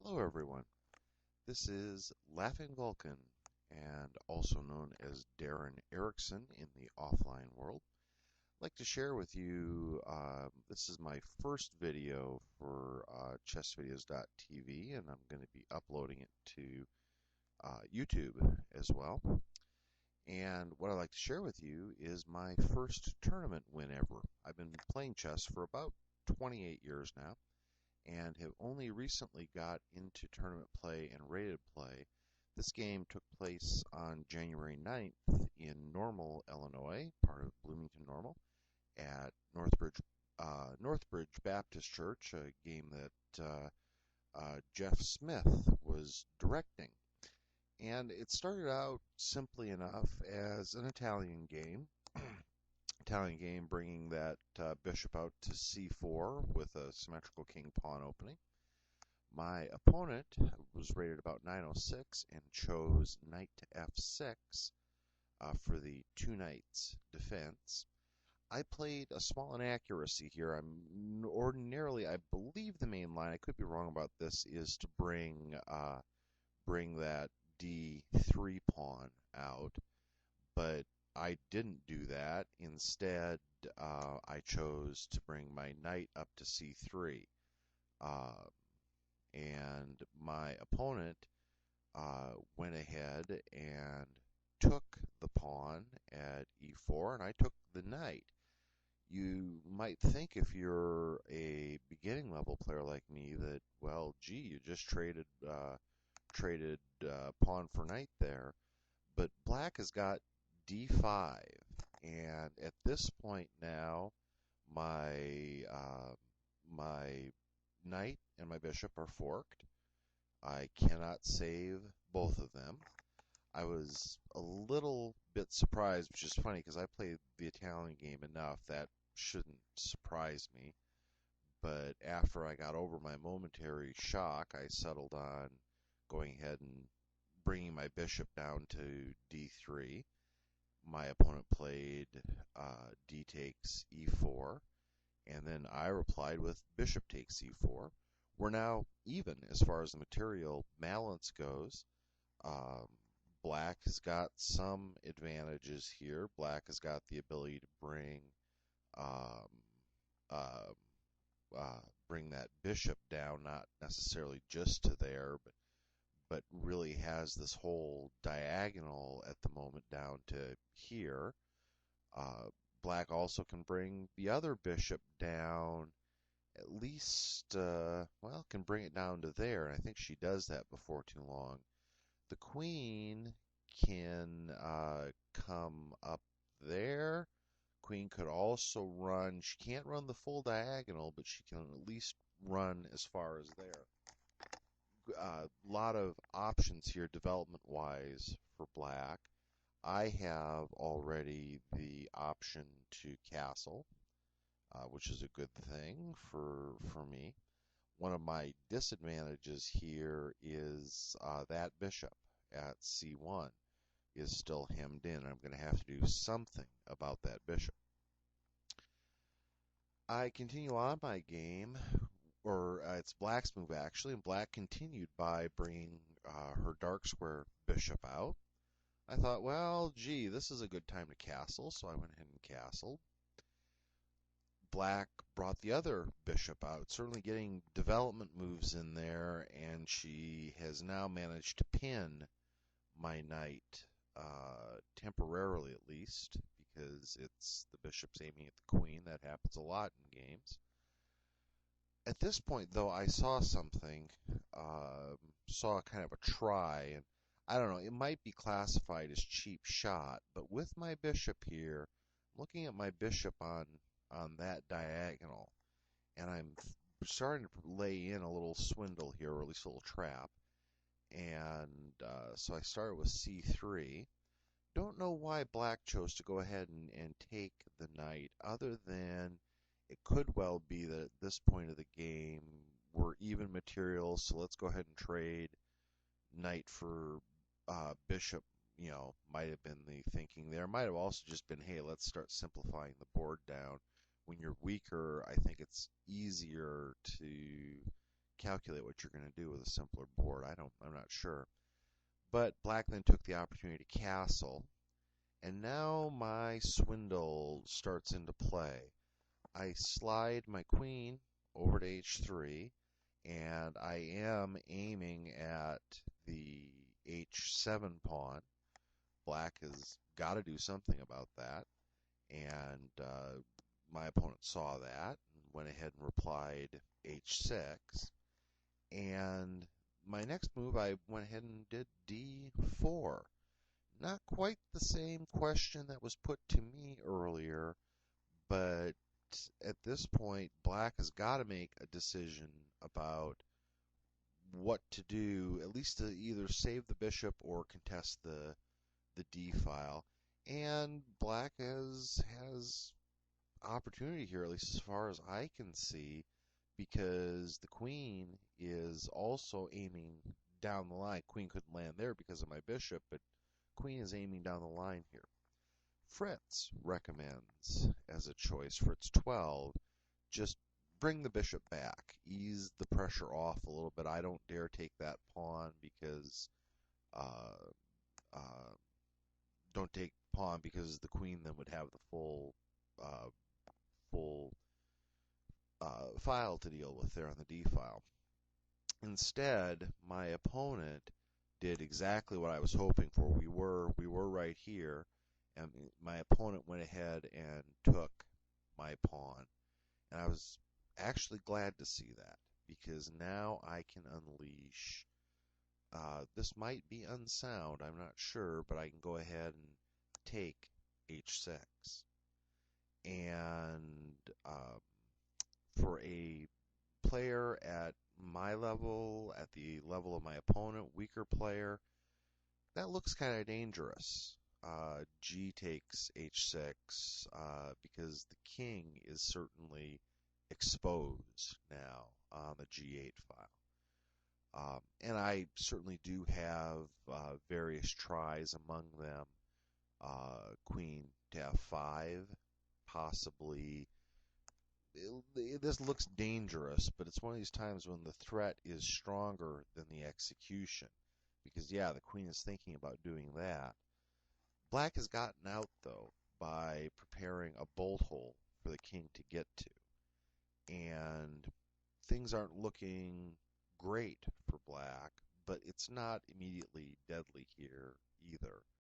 Hello everyone, this is Laughing Vulcan, and also known as Darren Erickson in the offline world. I'd like to share with you, this is my first video for chessvideos.tv, and I'm going to be uploading it to YouTube as well. And what I'd like to share with you is my first tournament win ever. I've been playing chess for about 28 years now, and have only recently got into tournament play and rated play. This game took place on January 9th in Normal, Illinois, part of Bloomington Normal, at Northbridge Baptist Church, a game that Jeff Smith was directing. And it started out simply enough as an Italian game. Bringing that bishop out to c4 with a symmetrical king-pawn opening. My opponent was rated about 906 and chose knight to f6 for the two knights defense. I played a small inaccuracy here. Ordinarily, I believe the main line, I could be wrong about this, is to bring that d3 pawn out, but I didn't do that. Instead, I chose to bring my knight up to c3. And my opponent went ahead and took the pawn at e4, and I took the knight. You might think, if you're a beginning level player like me, that, well, gee, you just traded pawn for knight there. But black has got d5, and at this point now, my knight and my bishop are forked. I cannot save both of them. I was a little bit surprised, which is funny because I played the Italian game enough that shouldn't surprise me. But after I got over my momentary shock, I settled on going ahead and bringing my bishop down to d3. My opponent played d takes e4, and then I replied with bishop takes e4. We're now even as far as the material balance goes. Black has got some advantages here. Black has got the ability to bring that bishop down, not necessarily just to there, but really has this whole diagonal at the moment down to here. Black also can bring the other bishop down, at least, can bring it down to there, and I think she does that before too long. The queen can come up there. Queen could also run, she can't run the full diagonal, but she can at least run as far as there. A lot of options here development-wise for black. I have already the option to castle, which is a good thing for me. One of my disadvantages here is that bishop at c1 is still hemmed in. I'm going to have to do something about that bishop. I continue on my game, or it's black's move actually, and black continued by bringing her dark square bishop out. I thought, well, gee, this is a good time to castle, so I went ahead and castled. Black brought the other bishop out, certainly getting development moves in there, and she has now managed to pin my knight, temporarily at least, because it's the bishop's aiming at the queen. That happens a lot in games. At this point, though, I saw something, saw kind of a try, and I don't know, it might be classified as cheap shot, but with my bishop here, looking at my bishop on that diagonal, and I'm starting to lay in a little swindle here, or at least a little trap, and so I started with c3. Don't know why black chose to go ahead and take the knight, other than it could well be that at this point of the game we're even materials, so let's go ahead and trade knight for bishop. Might have been the thinking there. Might have also just been, hey, let's start simplifying the board down. When you're weaker, I think it's easier to calculate what you're going to do with a simpler board. I'm not sure. But black then took the opportunity to castle, and now my swindle starts into play. I slide my queen over to h3, and I am aiming at the h7 pawn. Black has got to do something about that, and my opponent saw that and went ahead and replied h6. And my next move, I went ahead and did d4. Not quite the same question that was put to me earlier, but at this point, black has got to make a decision about what to do, at least to either save the bishop or contest the d file. And black has opportunity here, at least as far as I can see, because the queen is also aiming down the line. Queen couldn't land there because of my bishop, but queen is aiming down the line here. Fritz recommends as a choice, Fritz 12, just bring the bishop back, ease the pressure off a little bit. I don't dare take that pawn because uh, uh, don't take pawn because the queen then would have the full file to deal with there on the d file. Instead, my opponent did exactly what I was hoping for. We were right here, and my opponent went ahead and took my pawn. And I was actually glad to see that, because now I can unleash. This might be unsound, I'm not sure, but I can go ahead and take h6. And for a player at my level, at the level of my opponent, weaker player, that looks kind of dangerous. G takes h6 because the king is certainly exposed now on the g8 file. And I certainly do have various tries, among them queen to f5, possibly. This looks dangerous, but it's one of these times when the threat is stronger than the execution. Because, yeah, the queen is thinking about doing that. Black has gotten out, though, by preparing a bolt hole for the king to get to. And things aren't looking great for black, but it's not immediately deadly here either.